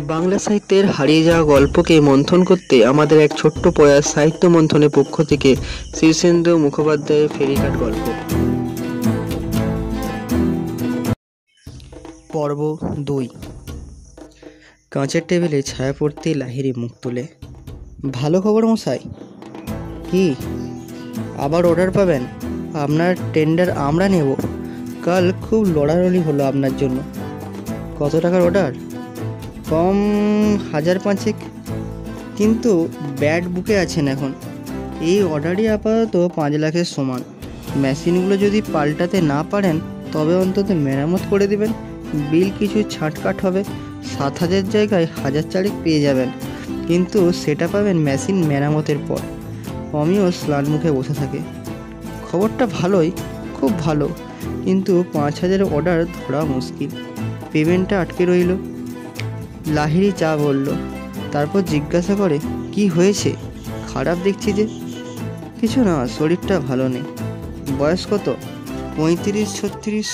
বাংলা সাহিত্যের হারিয়ে যাওয়া গল্পকে মন্থন করতে আমাদের এক ছোট্ট প্রয়াস সাহিত্য মন্থনের পক্ষ থেকে শীর্ষেন্দু মুখোপাধ্যায়ের ফেরিঘাট গল্প পর্ব 2। কাঁচের টেবিলে ছায়া পড়তেই লাহিড়ী মুখ তুলে, ভালো খবর মশাই। কি আবার অর্ডার পাবেন? আপনার টেন্ডার আমরা নেব। কাল খুব লড়ালড়ি হলো আপনার জন্য। কত টাকার অর্ডার? কম 1000-5 কিন্তু ব্যাড বুকে আছেন এখন। এই অর্ডারই আপাতত 5 লাখের সমান। মেশিনগুলো যদি পাল্টাতে না পারেন তবে অন্তত মেরামত করে দিবেন। বিল কিছু ছাটকাট হবে, 7000 জায়গায় 1004 পেয়ে যাবেন, কিন্তু সেটা পাবেন মেশিন মেরামতের পর। অমিও স্নান মুখে বসে থাকে। খবরটা ভালোই, খুব ভালো, কিন্তু 5000 অর্ডার ধরা মুশকিল। পেমেন্টটা আটকে রইল। লাহিড়ী চা বলল, তারপর জিজ্ঞাসা করে, কি হয়েছে? খারাপ দেখছি যে। কিছু না, শরীরটা ভালো নেই। বয়স কত? 35-36।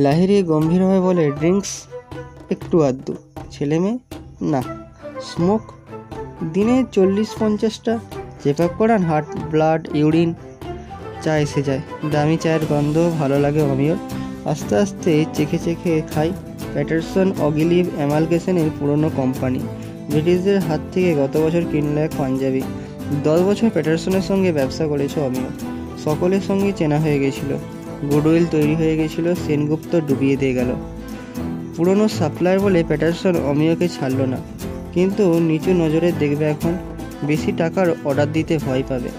লাহিড়ী গম্ভীরভাবে বলে, ড্রিঙ্কস একটু আধটু। ছেলে মেয়ে? না। স্মোক? দিনে 40-50টা। চেক আপ করান হার্ট, ব্লাড, ইউরিন। চা এসে যায়। দামি চায়ের গন্ধ ভালো লাগে অমিয়র। আস্তে আস্তে চেখে চেখে খাই। প্যাটারসন অগিলিভ অ্যামালগেশনের পুরনো কোম্পানি। ব্রিটিশদের হাত থেকে গত বছর কিনল এক পাঞ্জাবি। 10 বছর প্যাটারসনের সঙ্গে ব্যবসা করেছে অমিয়। সকলের সঙ্গে চেনা হয়ে গেছিল, গুডউইল তৈরি হয়ে গেছিল। সেনগুপ্ত ডুবিয়ে দিয়ে গেল। পুরনো সাপ্লায়ার বলে প্যাটারসন অমিয়কে ছাড়ল না, কিন্তু নিচু নজরে দেখবে এখন। বেশি টাকার অর্ডার দিতে ভয় পাবে।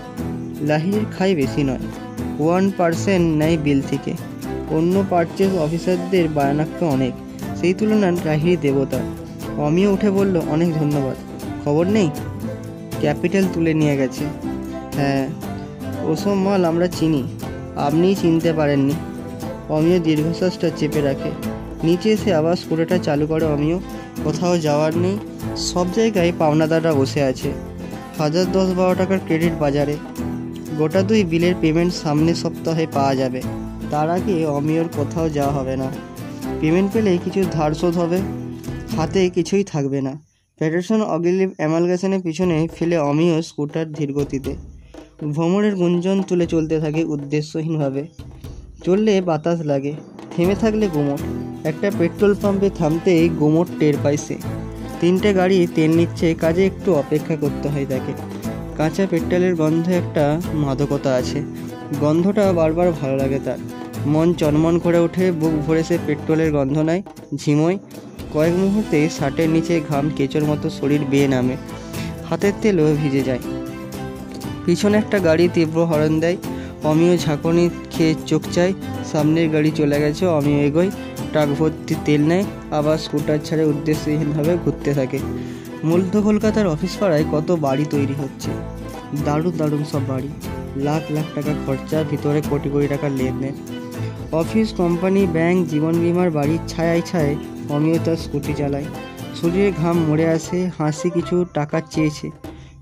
লাহিড়ীর খাই বেশি নয়, 1% নেয় বিল থেকে। অন্য পারচেস অফিসারদের বায়নাক্য অনেক, সেই তুলনায় লাহিড়ী দেবতা। অমিয় উঠে বলল, অনেক ধন্যবাদ। খবর নেই? ক্যাপিটাল তুলে নিয়ে গেছে। হ্যাঁ, ওসব মাল আমরা চিনি, আপনিই চিনতে পারেননি। অমিয় দীর্ঘশ্বাসটা চেপে রাখে। নিচে এসে আবার স্কুটারটা চালু করে অমিয়। কোথাও যাওয়ার নেই, সব জায়গায় পাওনাদাররা বসে আছে। 1010-12 টাকার ক্রেডিট বাজারে। গোটা 2 বিলের পেমেন্ট সামনের সপ্তাহে পাওয়া যাবে। তার আগে অমিয়র কোথাও যাওয়া হবে না। পেমেন্ট পেলেই কিছু ধার শোধ হবে, হাতে কিছুই থাকবে না। প্যাটারসন অগিলিভ অ্যামালগেশনের পিছনে ফেলে অমিয় স্কুটার ধীরগতিতে। ভ্রমণের গুঞ্জন তুলে চলতে থাকে উদ্দেশ্যহীনভাবে। চললে বাতাস লাগে, থেমে থাকলে গুমট। একটা পেট্রোল পাম্পে থামতেই গুমট টের পায় সে। 3টে গাড়ি তেল নিচ্ছে, কাজে একটু অপেক্ষা করতে হয় তাকে। কাঁচা পেট্রোলের গন্ধে একটা মাদকতা আছে। গন্ধটা বারবার ভালো লাগে তার। মন চনমন করে ওঠে, বুক ভরে সে পেট্রোলের গন্ধ নেয়, ঝিমোয়। কয়েক মুহূর্তে শার্টের নিচে ঘাম কেঁচোর মতো শরীর বেয়ে নামে, হাতের তেলও ভিজে যায়। পিছনে একটা গাড়ি তীব্র হর্ন দেয়। অমিয় ঝাঁকুনি খেয়ে চোখ চায়। সামনের গাড়ি চলে গেছে। অমিয় এগোয়, ট্রাক ভর্তি তেল নেয়, আবার স্কুটার ছাড়ে উদ্দেশ্যহীনভাবে ঘুরতে থাকে। মধ্য কলকাতার অফিস পাড়ায় কত বাড়ি তৈরি হচ্ছে, দারুণ দারুণ সব বাড়ি। লাখ লাখ টাকা খরচা, ভিতরে কোটি কোটি টাকার লেনদেন। অফিস, কোম্পানি, ব্যাংক, জীবন বিমার বাড়ির ছায়ায় ছায়ায় অমিয় তার স্কুটি চালায়। শরীরে ঘাম মরে আসে। হাসি কিছু টাকা চেয়েছে,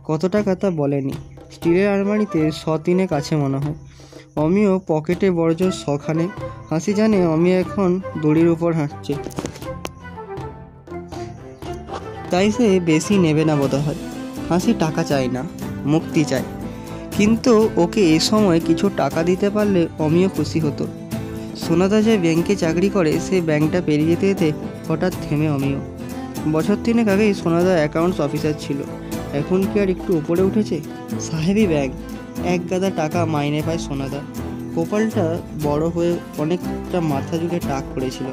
কত টাকা তা বলেনি। স্টিলের আলমারিতে 100-3 আছে মনে হয়। অমিয় পকেটে বড়জোর 100 হাসি জানে অমিয় এখন দড়ির উপর হাঁটছে, তাই সে বেশি নেবে না বোধ হয়। হাসি টাকা চায় না, মুক্তি চায়। কিন্তু ওকে এ সময় কিছু টাকা দিতে পারলে অমিয় খুশি হতো। সোনাদা যে ব্যাংকে চাকরি করে, সে ব্যাংকটা পেরিয়ে যেতে যেতে হঠাৎ থেমে অমিয়। বছর 3 আগেই সোনাদা অ্যাকাউন্টস অফিসার ছিল, এখন কি আর একটু উপরে উঠেছে? সাহেবী ব্যাংক, এক গাদা টাকা মাইনে পায় সোনাদা। কপালটা বড় হয়ে অনেকটা মাথা জুড়ে টাক পড়েছিল,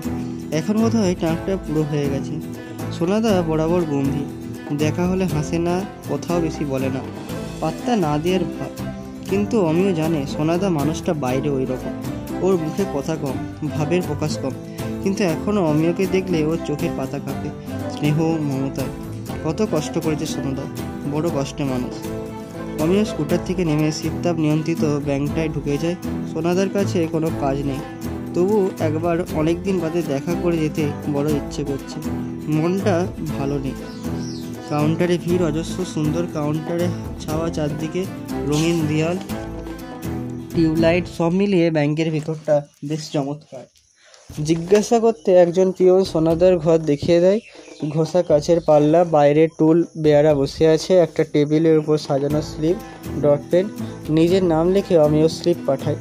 এখন বোধ হয় টাকটা পুরো হয়ে গেছে। সোনাদা বরাবর গম্ভীর, দেখা হলে হাসে না, কোথাও বেশি বলে না, পাত্তা না দেওয়ার ভাব। কিন্তু অমিয় জানে সোনাদা মানুষটা বাইরে ওই রকম, ওর মুখে কথা কম, ভাবের প্রকাশ কম, কিন্তু এখনও অমিয়কে দেখলে ওর চোখের পাতা কাঁপে স্নেহ মমতায়। কত কষ্ট করেছে সোনাদা, বড় কষ্টে মানুষ। অমিয় স্কুটার থেকে নেমে শীততাপ নিয়ন্ত্রিত ব্যাংকটায় ঢুকে যায়। সোনাদার কাছে কোনো কাজ নেই, তবু একবার অনেক দিন বাদে দেখা করে যেতে বড় ইচ্ছে করছে। মনটা ভালো নেই। কাউন্টারে ভিড় অজস্র। সুন্দর কাউন্টারে ছাওয়া, চারদিকে রঙিন দেয়াল, টিউবলাইট, সব মিলিয়ে ব্যাংকের ভিতরটা বেশ চমৎকার। জিজ্ঞাসা করতে একজন পিয়ন সোনাদার ঘর দেখিয়ে দেয়। ঘষা কাচের পাল্লা, বাইরে টুল বেয়ারা বসে আছে, একটা টেবিলের উপর সাজানো স্লিপ, ডট পেন। নিজের নাম লিখে আমিও স্লিপ পাঠাই।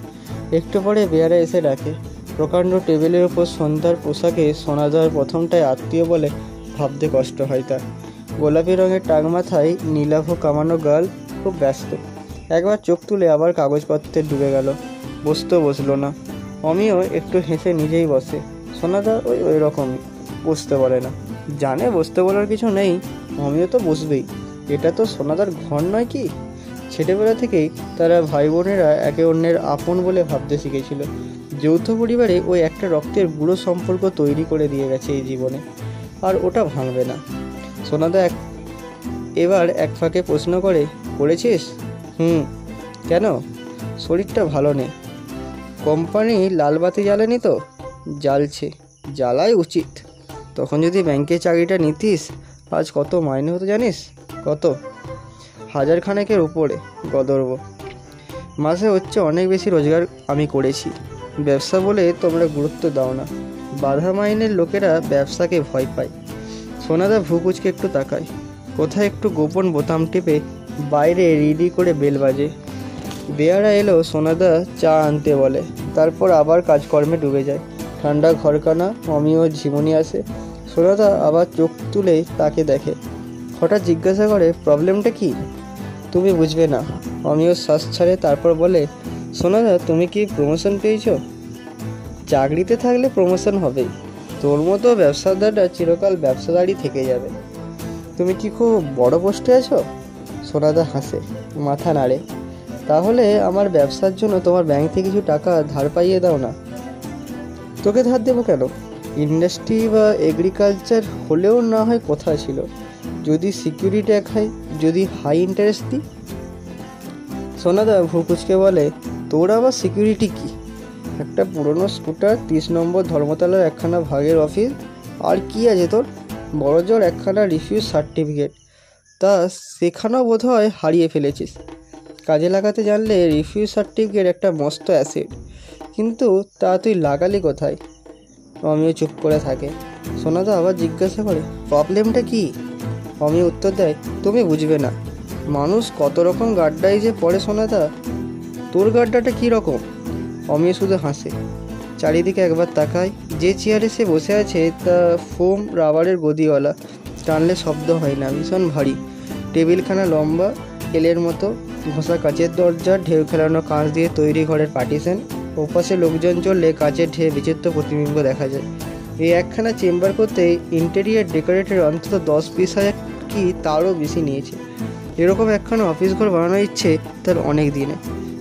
একটু পরে বেয়ারা এসে ডাকে। প্রকাণ্ড টেবিলের উপর সন্ধ্যার পোশাকে সোনাদার প্রথমটায় আত্মীয় বলে ভাবতে কষ্ট হয় তার। গোলাপি রঙের টাক মাথায়, নীলাভ কামানো গাল, খুব ব্যস্ত। একবার চোখ তুলে আবার কাগজপত্রে ডুবে গেল। বসলো না। অমিও একটু হেসে নিজেই বসে। সোনাদা ওই রকমই, বসতে বলে না। জানে বসতে বলার কিছু নেই, অমিও তো বসবেই। এটা তো সোনাদার ঘর নয় কি? ছেলেবেলা থেকেই তারা ভাই বোনেরা একে অন্যের আপন বলে ভাবতে শিখেছিল। যৌথ পরিবারে ওই একটা রক্তের গুঁড়ো সম্পর্ক তৈরি করে দিয়ে গেছে এই জীবনে, আর ওটা ভাঙবে না। সোনাদা এবার এক ফাঁকে প্রশ্ন করে, পড়েছিস? কেন? শরীরটা ভালো নেই। কোম্পানি লালবাতি জ্বালেনি তো? জ্বালছে, জ্বালাই উচিত। তখন যদি ব্যাংকে চাকরিটা নিতিস, আজ কত মাইনে হতো জানিস? কত? 1000 খানেকের উপরে গদর্ব। মাসে হচ্ছে অনেক বেশি রোজগার আমি করেছি। ব্যবসা বলে তোমরা গুরুত্ব দাও না। বাধা মাইনের লোকেরা ব্যবসাকে ভয় পায়। সোনাদা ভুকুচকে একটু তাকায়। কোথায় একটু গোপন বোতাম টিপে বাইরে রিডি করে বেল বাজে। বেয়ারা এলো, সোনাদা চা আনতে বলে, তারপর আবার কাজকর্মে ডুবে যায়। ঠান্ডা ঘরখানা, অমিও ঝিমুনি আসে। সোনাদা আবার চোখ তুলে তাকে দেখে। হঠাৎ জিজ্ঞাসা করে, প্রবলেমটা কি? তুমি বুঝবে না। অমিও শ্বাস ছাড়ে, তারপর বলে, সোনাদা তুমি কি প্রমোশন পেয়েছো? চাকরিতে থাকলে প্রমোশন হবেই। তোর মতো ব্যবসাদাররা চিরকাল ব্যবসাদারই থেকে যাবে। তুমি কি খুব বড় পোস্টে আছো? সোনাদা হাসে, মাথা নাড়ে। তাহলে আমার ব্যবসার জন্য তোমার ব্যাংক থেকে কিছু টাকা ধার পাইয়ে দাও না। তোকে ধার দেবো কেন? ইন্ডাস্ট্রি বা এগ্রিকালচার হলেও না হয় কথা ছিল। যদি সিকিউরিটি দেখাই, যদি হাই ইন্টারেস্ট দিই। সোনাদা ভুকুচকে বলে, তোর আবার সিকিউরিটি কি? একটা পুরনো স্কুটার, 30 নম্বর ধর্মতলার একখানা ভাগের অফিস, আর কি আছে তোর? বড়জোর একখানা রিফিউজ সার্টিফিকেট, তা সেখানেও বোধ হয় হারিয়ে ফেলেছিস। কাজে লাগাতে জানলে রিফিউজ সার্টিফিকেট একটা মস্ত অ্যাসেট, কিন্তু তা তুই লাগালি কোথায়? অমিও চুপ করে থাকে। সোনাদা আবার জিজ্ঞাসা করে, প্রবলেমটা কি? অমিও উত্তর দেয়, তুমি বুঝবে না। মানুষ কত রকম গাড্ডায় যে পড়ে সোনাদা। তোর গাড্ডাটা কী রকম? অমিও শুধু হাসে। চারিদিকে একবার তাকায়। যে চেয়ারে সে বসে আছে তা ফোম রাবারের গদিওয়ালা, টানলে শব্দ হয় না, ভীষণ ভারী। টেবিলখানা লম্বা, এলের মতো। ঘষা কাচের দরজা, ঢেউ খেলানো কাঁচ দিয়ে তৈরি ঘরের পার্টিশন। ওপাশে লোকজন চললে কাচের ঢেউ বিচিত্র প্রতিবিম্ব দেখা যায়। এই একখানা চেম্বার করতে ইন্টেরিয়ার ডেকোরেটর অন্তত 10-20 হাজার কি তারও বেশি নিয়েছে। এরকম একখানা অফিস ঘর বানানোর ইচ্ছে তার অনেক দিনে,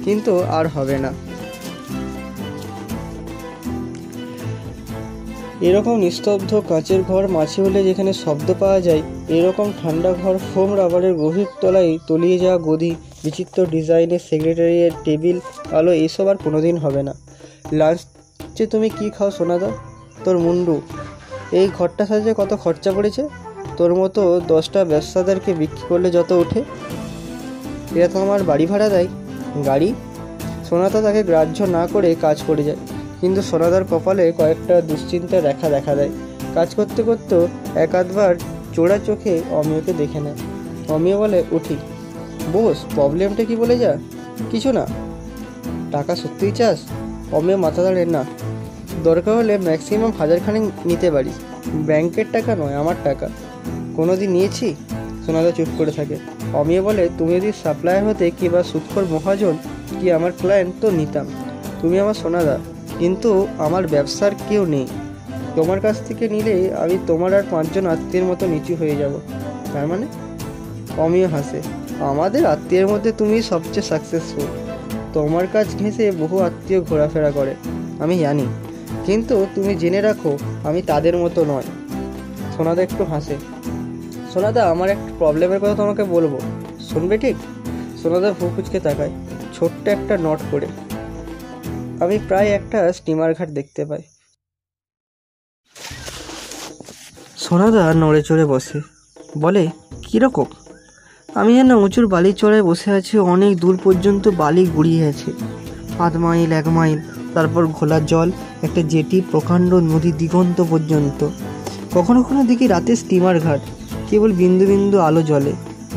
কিন্তু আর হবে না। এরকম নিস্তব্ধ কাঁচের ঘর মাছি হলে যেখানে শব্দ পাওয়া যায়, এরকম ঠান্ডা ঘর, ফোম রাবারের গভীর তলায় তলিয়ে যাওয়া গদি, বিচিত্র ডিজাইনের সেক্রেটারিয়ের টেবিল, আলো, এইসব আর কোনোদিন হবে না। লাঞ্চে তুমি কি খাও সোনাদা? তোর মুন্ডু। এই ঘরটা সাজে কত খরচা পড়েছে? তোর মতো 10টা ব্যবসাদারকে বিক্রি করলে যত ওঠে। এরা তো আমার বাড়ি ভাড়া দেয়। গাড়ি? সোনাদা তাকে গ্রাহ্য না করে কাজ করে যায়, কিন্তু সোনাদার কপালে কয়েকটা দুশ্চিন্তার রেখা দেখা দেয়। কাজ করতে করতেও এক আধবার চোরা চোখে অমিয়কে দেখে নেয়। অমিয় বলে, উঠি। বস, প্রবলেমটা কি বলে যা। কিছু না। টাকা সত্যিই চাস? অমিয় মাথা দাঁড়ে, না। দরকার হলে ম্যাক্সিমাম 1000 খানেক নিতে পারিস। ব্যাংকের টাকা নয়, আমার টাকা। কোনো দিন নিয়েছি? সোনাদা চুপ করে থাকে। অমিয় বলে, তুমি যদি সাপ্লায়ার হতে কিংবা সুৎখোর মহাজন কি আমার ক্লায়েন্ট, তো নিতাম। তুমি আমার সোনাদা, কিন্তু আমার ব্যবসার কেউ নেই। তোমার কাছ থেকে নিলে আমি তোমার আর 5 জন আত্মীয়ের মতো নিচু হয়ে যাব। তার মানে? অমিয় হাসে। আমাদের আত্মীয়ের মধ্যে তুমি সবচেয়ে সাকসেসফুল। তোমার কাজ ঘেঁষে বহু আত্মীয় ঘোরাফেরা করে, আমি জানি, কিন্তু তুমি জেনে রাখো আমি তাদের মতো নয়। সোনাদা একটু হাসে। সোনাদা, আমার একটা প্রবলেমের কথা তোমাকে বলবো, শুনবে ঠিক? সোনাদা ভুকুচকে তাকায়, ছোট্ট একটা নোট করে। আমি প্রায় একটা স্টিমার ঘাট দেখতে পাই। সোনাদা নড়ে চড়ে বসে, বলে, কীরকম? আমি যেন উঁচুর বালির চড়ায় বসে আছি, অনেক দূর পর্যন্ত বালি গড়িয়ে আছে, 0.5 মাইল 1 মাইল, তারপর ঘোলা জল, একটা জেটি, প্রকাণ্ড নদী দিগন্ত পর্যন্ত। কখনো কখনো দেখি রাতে স্টিমার ঘাট, কেবল বিন্দু বিন্দু আলো জ্বলে,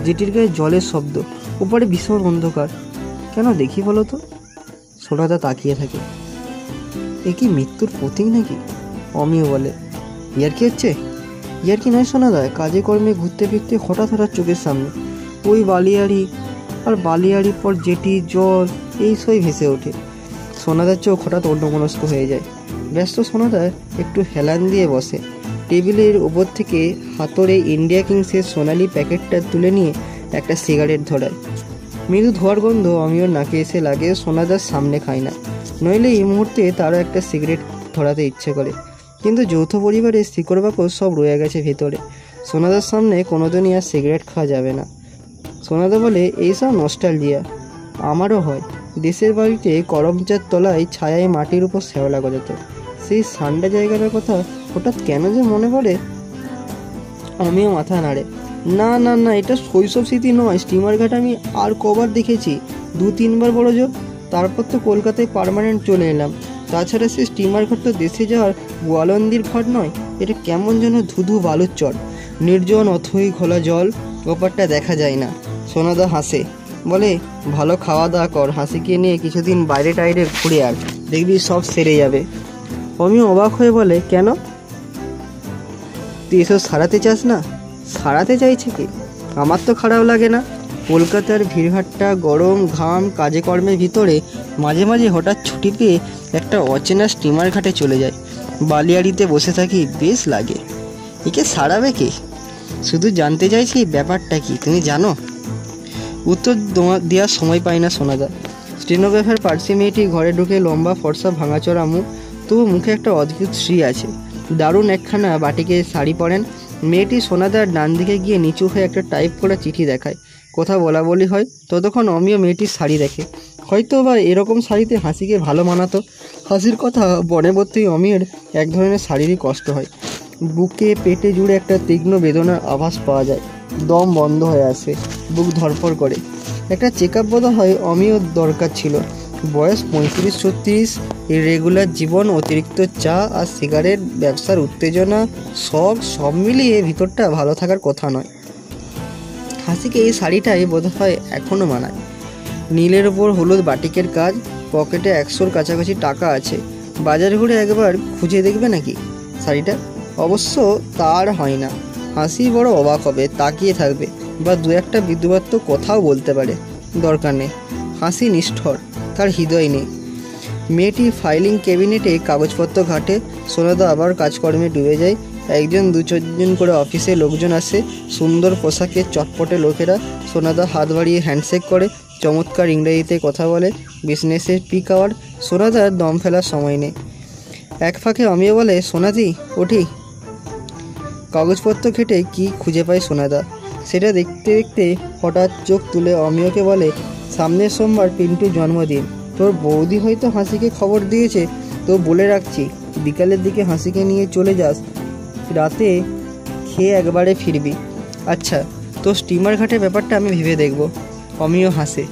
জেটির গায়ে জলের শব্দ, ওপারে ভীষণ অন্ধকার। কেন দেখি বলো তো? সোনাদা তাকিয়ে থাকে। এ কি মৃত্যুর প্রতীক নাকি? অমিও বলে, ইয়ার কি হচ্ছে? ইয়ার কি নয় সোনাদা, কাজে কর্মে ঘুরতে ফিরতে হঠাৎ হঠাৎ চোখের সামনে ওই বালিয়াড়ি, আর বালিয়াড়ির পর জেটি, জল, এই সবই ভেসে ওঠে। সোনাদার চোখ হঠাৎ অন্যমনস্ক হয়ে যায়। ব্যস্ত সোনাদা একটু হেলান দিয়ে বসে। টেবিলের ওপর থেকে হাতড়ে ইন্ডিয়া কিংসের সোনালি প্যাকেটটা তুলে নিয়ে একটা সিগারেট ধরায়। মৃদু ধোয়ার গন্ধ অমিওর নাকে এসে লাগে। সোনাদার সামনে খায় না, নইলে এই মুহূর্তে তারও একটা সিগারেট ধরাতে ইচ্ছে করে, কিন্তু যৌথ পরিবারের শিকড় বাকড় সব রয়ে গেছে ভেতরে। সোনাদার সামনে কোনোদিনই আর সিগারেট খাওয়া যাবে না। সোনাদা বলে, এইসব নস্টালজিয়া আমারও হয়। দেশের বাড়িতে করমচার তলায় ছায়ায় মাটির উপর শ্যাওলা গজাত, সেই ঠান্ডা জায়গাটার কথা হঠাৎ কেন যে মনে পড়ে। আমিও মাথা নাড়ে। না না না, এটা শৈশব স্মৃতি নয়। স্টিমার ঘাট আমি আর কবার দেখেছি, 2-3 বার বড় জোর। তারপর তো কলকাতায় পার্মানেন্ট চলে এলাম। তাছাড়া সে স্টিমার ঘাট তো দেশে যাওয়ার গোয়ালন্দির ঘাট নয়, এটা কেমন যেন ধুধু বালুর চর, নির্জন অথই ঘোলা জল, ওপারটা দেখা যায় না। সোনাদা হাসে, বলে, ভালো খাওয়া দাওয়া কর, হাসিকে নিয়ে কিছুদিন বাইরে টাইরে ঘুরে আর, দেখবি সব সেরে যাবে। অমিও অবাক হয়ে বলে, কেন? তুই এসব সারাতে চাস না? সারাতে চাইছে কি? আমার তো খারাপ লাগে না। কলকাতার ভিড়ভাট্টা, গরম, ঘাম, কাজে কর্মের ভিতরে মাঝে মাঝে হঠাৎ ছুটি পেয়ে একটা অচেনা স্টিমার ঘাটে চলে যায়, বালিয়াড়িতে বসে থাকি, বেশ লাগে। একে সারাবে কে? শুধু জানতে চাইছি ব্যাপারটা কি, তুমি জানো? উত্তর দেওয়ার সময় পায় না সোনাদা। স্টেনোগ্রাফার পার্সি মেয়েটি ঘরে ঢুকে, লম্বা ফর্সা ভাঙাচোরা মুখ, তবু মুখে একটা অদ্ভুত শ্রী আছে। দারুণ একখানা বাটিকে শাড়ি পরেন। মেয়েটি সোনাদার ডান দিকে গিয়ে নিচু হয়ে একটা টাইপ করা চিঠি দেখায়। কথা বলা বলি হয়। ততক্ষণ অমিও মেয়েটির শাড়ি দেখে। হয়তো বা এরকম শাড়িতে হাসিকে ভালো মানাতো। হাসির কথা বনে বলতেই অমিয়ের এক ধরনের শারীরিক কষ্ট হয়। বুকে পেটে জুড়ে একটা তীক্ষ্ণ বেদনার আভাস পাওয়া যায়। দম বন্ধ হয়ে আসে, বুক ধরফর করে। একটা চেক আপ বোধ হয় অমিওর দরকার ছিল। বয়স 35-36, রেগুলার জীবন, অতিরিক্ত চা আর সিগারেট, ব্যবসার উত্তেজনা, সব মিলিয়ে ভিতরটা ভালো থাকার কথা নয়। হাসিকে এই শাড়িটাই বোধ হয় এখনও মানায়। নীলের ওপর হলুদ বাটিকের কাজ, পকেটে 100-র কাছাকাছি টাকা আছে। বাজার ঘুরে একবার খুঁজে দেখবে নাকি শাড়িটা? অবশ্য তার হয় না। হাসি বড় অবাক হবে, তাকিয়ে থাকবে, বা 2-একটা বিদ্রুপাত্মক কথাও বলতে পারে। দরকার নেই। হাসি নিষ্ঠুর, তার হৃদয় নেই। মেয়েটি ফাইলিং ক্যাবিনেটে কাগজপত্র ঘাটে। সোনাদা আবার কাজকর্মে ডুবে যায়। 1-2-4জন করে অফিসে লোকজন আসে, সুন্দর পোশাকে চটপটে লোকেরা। সোনাদা হাত বাড়িয়ে হ্যান্ডশেক করে, চমৎকার ইংরেজিতে কথা বলে। বিজনেসের পিক আওয়ার। সোনাদার দম ফেলার সময় নেই। এক ফাঁকে অমিও বলে, সোনাদি ওঠি। কাগজপত্র ঘেটে কি খুঁজে পায় সোনাদা, সেটা দেখতে দেখতে হঠাৎ চোখ তুলে অমিয়কে বলে, সামনের সোমবার পিন্টুর জন্মদিন। তোর বৌদি হয়তো হাসিকে খবর দিয়েছে, তো বলে রাখছি, বিকালের দিকে হাসিকে নিয়ে চলে যাস, রাতে খেয়ে একবারে ফিরবি। আচ্ছা, তো স্টিমার ঘাটের ব্যাপারটা আমি ভেবে দেখব। অমিয় হাসে।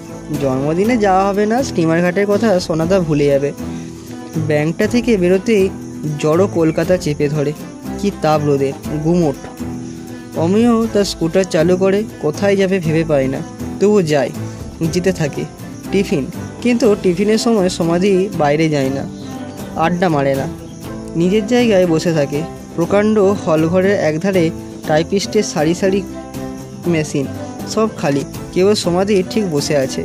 জন্মদিনে যাওয়া হবে না, স্টিমার ঘাটের কথা সোনাদা ভুলে যাবে। ব্যাংকটা থেকে বেরোতেই জড়ো কলকাতা চেপে ধরে। কি তাপ রোদে, গুমোট। অমিয় তার স্কুটার চালু করে, কোথায় যাবে ভেবে পায় না, তবু যায়, যেতে থাকে। টিফিন, কিন্তু টিফিনের সময় সমাধি বাইরে যায় না, আড্ডা মারে না, নিজের জায়গায় বসে থাকে। প্রকাণ্ড হলঘরের একধারে টাইপিস্টের সারি সারি মেশিন, সব খালি, কেবল সমাধি ঠিক বসে আছে।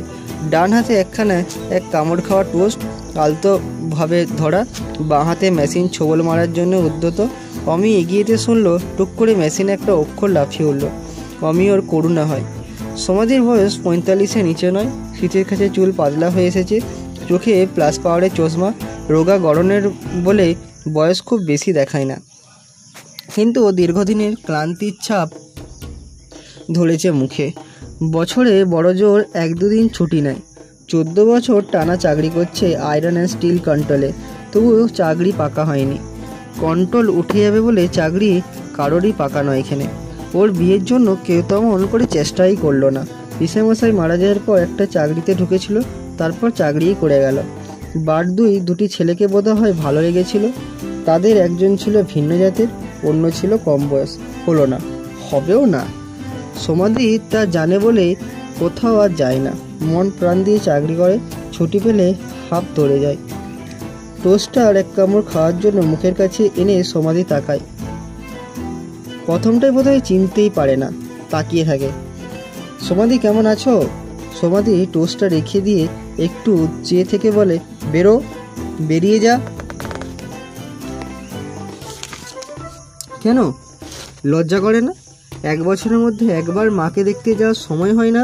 ডান হাতে একখানা এক কামড় খাওয়া টোস্ট আলতোভাবে ধরা, বাঁ হাতে মেশিন ছোবল মারার জন্য উদ্যত। অমি এগিয়েতে শুনল, টুক করে মেশিনে একটা অক্ষর লাফিয়ে উঠল। অমি ওর করুণা হয়। সমাধির বয়স 45-এর নিচে নয়। শীতের কাছে চুল পাতলা হয়ে এসেছে, চোখে প্লাস পাওয়ারের চশমা। রোগা গড়নের বলে বয়স খুব বেশি দেখায় না, কিন্তু দীর্ঘদিনের ক্লান্তির ছাপ ধরেছে মুখে। বছরে বড় জোর 1-2 দিন ছুটি নেয়। 14 বছর টানা চাকরি করছে আয়রন অ্যান্ড স্টিল কন্ট্রোলে, তবুও চাকরি পাকা হয়নি। কন্ট্রোল উঠে যাবে বলে চাকরি কারোরই পাকা নয় এখানে। ওর বিয়ের জন্য কেউ তেমন করে চেষ্টাই করলো না। পিসেমশাই মারা যাওয়ার পর একটা চাকরিতে ঢুকেছিল, তারপর চাকরিই করে গেল। বার দুটি ছেলেকে বোধহয় ভালো লেগেছিল। তাদের একজন ছিল ভিন্ন জাতের, অন্য ছিল কম বয়স। হলো না, হবেও না। সমাধি তা জানে বলে কোথাও আর যায় না, মন প্রাণ দিয়ে চাকরি করে, ছুটি পেলে হাঁপ ধরে যায়। টোস্টার এক কামড় খাওয়ার জন্য মুখের কাছে এনে সমাধি তাকায়। প্রথমটাই বোধহয় চিনতেই পারে না, তাকিয়ে থাকে। সমাধি কেমন আছো? সমাধি টোস্টটা রেখে দিয়ে একটু চেয়ে থেকে বলে, বেরিয়ে যা। কেন, লজ্জা করে না? 1 বছরের মধ্যে একবার মাকে দেখতে যাওয়ার সময় হয় না?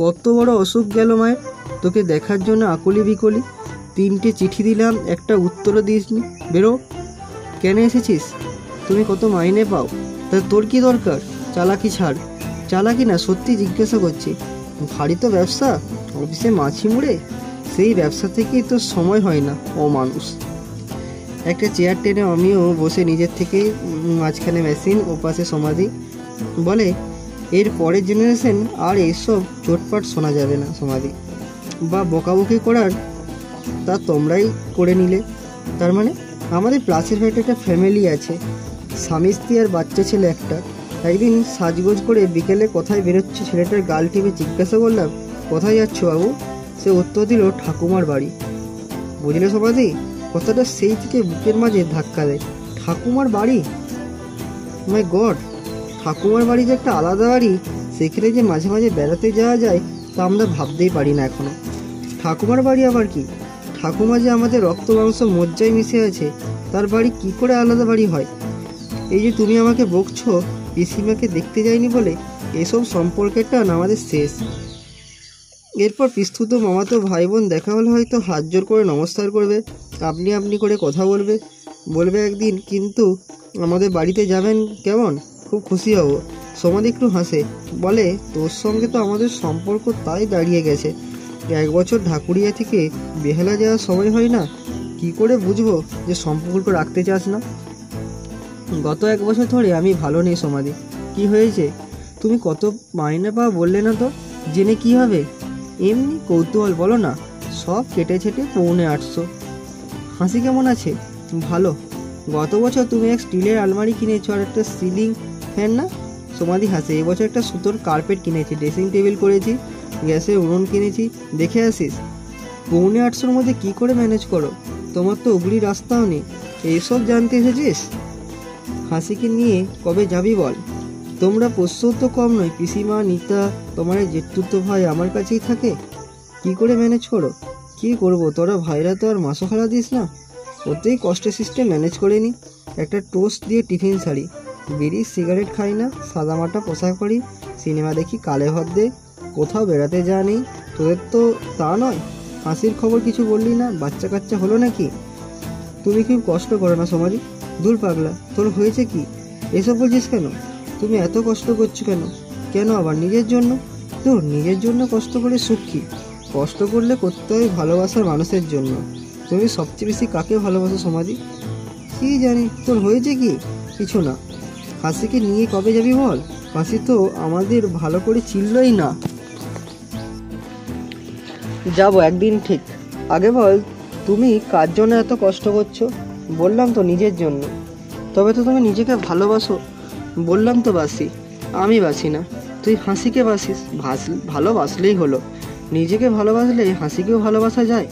কত বড় অসুখ গেল মায়ের, তোকে দেখার জন্য আকুলি বিকলি। 3টে চিঠি দিলাম, একটা উত্তরও দিসনি। বেরো। কেন এসেছিস? তুমি কত মাইনে পাও? তা তোর কি দরকার? চালাকি ছাড়। চালাকি না, সত্যি জিজ্ঞাসা করছি। ভারী তো ব্যবসা, অফিসে মাছি মুড়ে, সেই ব্যবসা থেকেই তোর সময় হয় না। ও মানুষ। একটা চেয়ার টেনে আমিও বসে নিজের থেকে মাঝখানে মেশিন, ওপাশে সমাধি। বলে, এর পরের জেনারেশন আর এইসব চোটপাট শোনা যাবে না সমাধি, বা বকাবকি করার তা তোমরাই করে নিলে। তার মানে আমাদের প্লাসের ফ্যাক্টে একটা ফ্যামিলি আছে, স্বামী স্ত্রী আর বাচ্চা ছেলে একটা। একদিন সাজগোজ করে বিকেলে কোথায় বেরোচ্ছে ছেলেটার গাল টিপে জিজ্ঞাসা করলাম, কোথায় যাচ্ছ বাবু? সে উত্তর দিল, ঠাকুমার বাড়ি। বুঝলে সমাধি, কথাটা সেই থেকে বুকের মাঝে ধাক্কা দেয়। ঠাকুমার বাড়ি? মাই গড, ঠাকুমার বাড়ি যে একটা আলাদা বাড়ি, সেখানে যে মাঝে মাঝে বেড়াতে যাওয়া যায় তা আমরা ভাবতেই পারি না এখনো। ঠাকুমার বাড়ি আবার কি? ঠাকুমা যে আমাদের রক্ত মাংস মজ্জায় মিশে আছে, তার বাড়ি কি করে আলাদা বাড়ি হয়? এই যে তুমি আমাকে বকছো পিসিমাকে দেখতে যাইনি বলে, এসব সম্পর্কের টান আমাদের শেষ। এরপর পিস্তুত মামাতো ভাই বোন দেখা হলে হয়তো হাত জোর করে নমস্কার করবে, আপনি আপনি করে কথা বলবে একদিন, কিন্তু আমাদের বাড়িতে যাবেন কেমন? খুব খুশি হব। সমাধি একটু হাসে, বলে, তোর সঙ্গে তো আমাদের সম্পর্ক তাই দাঁড়িয়ে গেছে। 1 বছর ঢাকুরিয়া থেকে বেহালা যাওয়ার সময় হয় না, কি করে বুঝবো যে সম্পর্ক রাখতে চাস না? গত 1 বছর ধরে আমি ভালো নেই সমাধি। কি হয়েছে? তুমি কত মাইনে পাও বললে না তো, জেনে কি হবে? এমনি কৌতূহল, বলো না। সব কেটে ছেটে 850। হাসি কেমন আছে? ভালো। গত বছর তুমি এক স্টিলের আলমারি কিনেছো আর একটা সিলিং ফ্যান না? সমাধি হাসে। এবছর একটা সুতোর কার্পেট কিনেছি, ড্রেসিং টেবিল করেছি, গ্যাসের উনুন কিনেছি। দেখে আসিস। 850-র মধ্যে কি করে ম্যানেজ করো? তোমার তো উগলি রাস্তাও নেই, এইসব জানতে এসেছিস? হাসিকে নিয়ে কবে যাবি বল? তোমরা পোষ্যও তো কম নয়, পিসিমা, নিতা, তোমার জেঠতুতো ভাই আমার কাছেই থাকে। কি করে ম্যানেজ করো? কি করবো, তোরা ভাইরা তো আর মাসও খালা দিস না, ওতেই কষ্টের সিস্টেম ম্যানেজ করে নি। একটা টোস্ট দিয়ে টিফিন সারি, বিড়ি সিগারেট খাই না, সাদামাটা পোশাক পরি, সিনেমা দেখি কালে ভাত দে, কোথাও বেড়াতে যাওয়া নেই। তোদের তো তা নয়। হাসির খবর কিছু বললি না, বাচ্চা কাচ্চা হলো নাকি? তুমি খুব কষ্ট করো না সমাজে? দূর পাগলা, তোর হয়েছে কি? এসব বলছিস কেন? তুমি এত কষ্ট করছো কেন? কেন আবার নিজের জন্য? তোর নিজের জন্য কষ্ট করে সুখ কি? কষ্ট করলে করতে হয় ভালোবাসার মানুষের জন্য। তুমি সবচেয়ে বেশি কাকে ভালোবাসো সমাধি? কি জানি, তোর হয়েছে কি? কিছু না। হাসিকে নিয়ে কবে যাবি বল? হাসি তো আমাদের ভালো করে চিনলই না। যাবো একদিন ঠিক। আগে বল, তুমি কার জন্য এত কষ্ট করছো? বললাম তো নিজের জন্য। তবে তো তুমি নিজেকে ভালোবাসো। বললাম তো বাসি। আমি বাসি না, তুই হাসিকে বাসিস। ভালোবাসলেই হলো। নিজেকে ভালোবাসলে হাসিকেও ভালোবাসা যায়।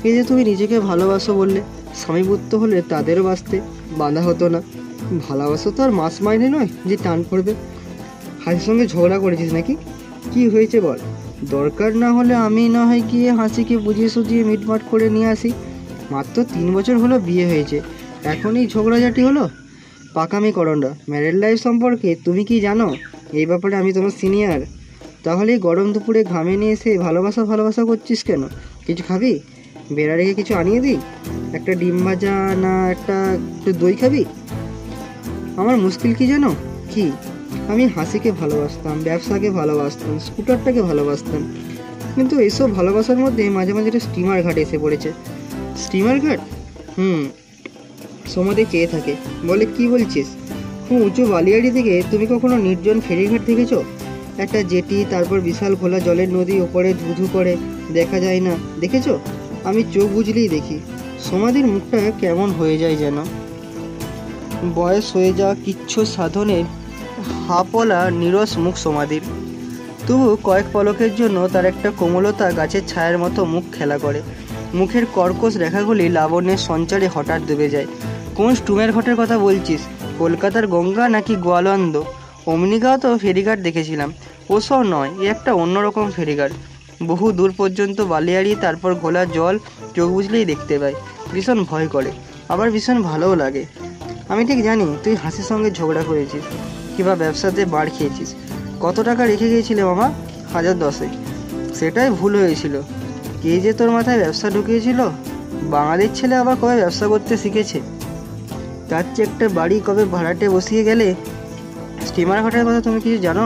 এই যে তুমি নিজেকে ভালোবাসো বললে, স্বামী পুত্র হলে তাদেরও বাঁচতে বাঁধা হতো না। ভালোবাসা তো আর মাস মাইনে নয় যে টান পড়বে। হাসির সঙ্গে ঝগড়া করেছিস নাকি? কি হয়েছে বল? দরকার না হলে আমি না হয় গিয়ে হাসিকে বুঝিয়ে সুঝিয়ে মিটমাট করে নিয়ে আসি। মাত্র 3 বছর হলো বিয়ে হয়েছে, এখনই ঝগড়াঝাটি হলো? পাকামি করণরা। ম্যারেড লাইফ সম্পর্কে তুমি কি জানো? এই ব্যাপারে আমি তোমার সিনিয়র। তাহলে গরম দুপুরে ঘামে নিয়ে এসে ভালোবাসা করছিস কেন? কিছু খাবি? বেড়া রেখে কিছু আনিয়ে দিই? একটা ডিম ভাজা না একটু দই খাবি? আমার মুশকিল কি জানো? কি? আমি হাসিকে ভালোবাসতাম, ব্যবসাকে ভালোবাসতাম, স্কুটারটাকে ভালোবাসতাম, কিন্তু এইসব ভালোবাসার মধ্যে মাঝে মাঝে একটা স্টিমার ঘাট এসে পড়েছে। স্টিমার ঘাট? সমাধি চেয়ে থাকে, বলে, কি বলছিস? খুব উঁচু বালিয়াড়ি থেকে তুমি কখনো নির্জন ফেরিঘাট দেখেছো? একটা জেটি, তারপর বিশাল খোলা জলের নদী, ওপরে ধুধু করে দেখা যায় না, দেখেছো? আমি চোখ বুঝলেই দেখি সমাধির মুখটা কেমন হয়ে যায় যেন। বয়স হয়ে যাওয়া কিচ্ছু সাধনের হাপলা নিরস মুখ সমাধির। তবু কয়েক পলকের জন্য তার একটা কোমলতা গাছের ছায়ার মতো মুখ খেলা করে। মুখের কর্কশ রেখাগুলি লাবণ্যের সঞ্চারে হঠাৎ ডুবে যায়। কোন স্টুমের ঘাটের কথা বলছিস? কলকাতার গঙ্গা নাকি গোয়ালন্দ? অমনিগাঁও তো ফেরিঘাট দেখেছিলাম। ওসব নয়, এ একটা অন্যরকম ফেরিঘাট। বহু দূর পর্যন্ত বালিয়াড়ি, তারপর ঘোলা জল চোখ বুঝলেই দেখতে পাই। ভীষণ ভয় করে, আবার ভীষণ ভালোও লাগে। আমি ঠিক জানি তুই হাসির সঙ্গে ঝগড়া করেছিস কিংবা ব্যবসাতে বাড় খেয়েছিস। কত টাকা রেখে গিয়েছিলে মামা? 1010। সেটাই ভুল হয়েছিল। কে যে তোর মাথায় ব্যবসা ঢুকিয়েছিল? বাঙালির ছেলে আবার কবে ব্যবসা করতে শিখেছে? তার চেয়ে একটা বাড়ি কবে ভাড়াটে বসিয়ে গেলে। স্টিমার ঘাটের কথা তুমি কিছু জানো?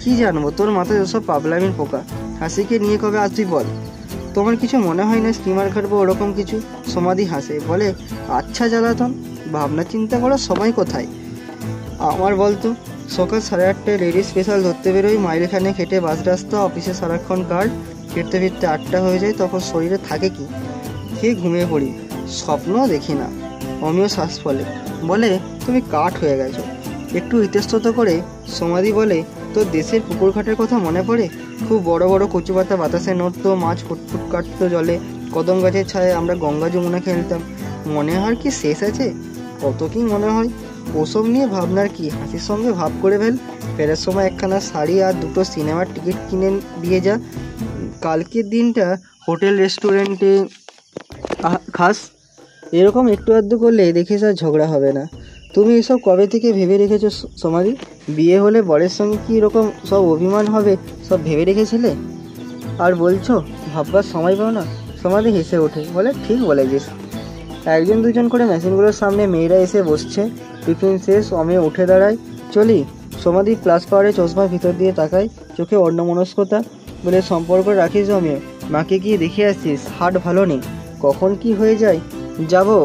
কি জানবো, তোর মাথায় ওসব পাগলামির পোকা। হাসিকে নিয়ে কবে আসবি বল? তোমার কিছু মনে হয় না স্টিমার ঘাটবো ওরকম কিছু? সমাধি হাসে, বলে আচ্ছা জ্বালাতন, ভাবনা চিন্তা করো সময় কোথায় আমার বলতো? সকাল 8:30টায় লেডিস স্পেশাল ধরতে বেরোই, মাইলখানে হেঁটে বাস রাস্তা, অফিসে সারাক্ষণ কার্ড, ফিরতে ফিরতে 8টা হয়ে যায়। তখন শরীরে থাকে কি? খেয়ে ঘুমিয়ে পড়ি, স্বপ্নও দেখি না। অমিয় শ্বাস ফলে, বলে তুমি কাঠ হয়ে গেছো। একটু ইতস্তত করে সমাধি বলে, তোর দেশের পুকুর ঘাটের কথা মনে পড়ে? খুব বড় বড় কচু পাতা বাতাসে নড়তো, মাছ ফুটফুট কাটতো জলে, কদম গাছের ছায়ায় আমরা গঙ্গা যমুনা খেলতাম। মনে হয় কি শেষ আছে? কত কি মনে হয়। ওসব নিয়ে ভাবনার কি, হাসির সঙ্গে ভাব করে ফেল। ফেরার সময় একখানা শাড়ি আর 2টো সিনেমার টিকিট কিনে দিয়ে যা। কালকের দিনটা হোটেল রেস্টুরেন্টে খাস। এরকম একটু আধটু করলে দেখিস আর ঝগড়া হবে না। তুমি এসব কবে থেকে ভেবে রেখেছো সমাধি? বিয়ে হলে বরের সঙ্গে কি এরকম সব অভিমান হবে সব ভেবে রেখেছিলে? আর বলছো ভাববার সময় পাও না? সমাধি হেসে ওঠে, বলে ঠিক বলেছিস। 1-2 করে মেশিনগুলোর সামনে মেয়েরা এসে বসছে। টিফিন শেষ, অমিয় উঠে দাঁড়ায়। চলি? সমাধি প্লাস পাওয়ারে চশমার ভিতর দিয়ে তাকায়, চোখে অন্যমনস্কতা। বলে সম্পর্ক রাখিস অমিয়, মাকে গিয়ে দেখে আসছিস, হাট ভালো নেই। কখন কি হয়ে যায়? যাবো।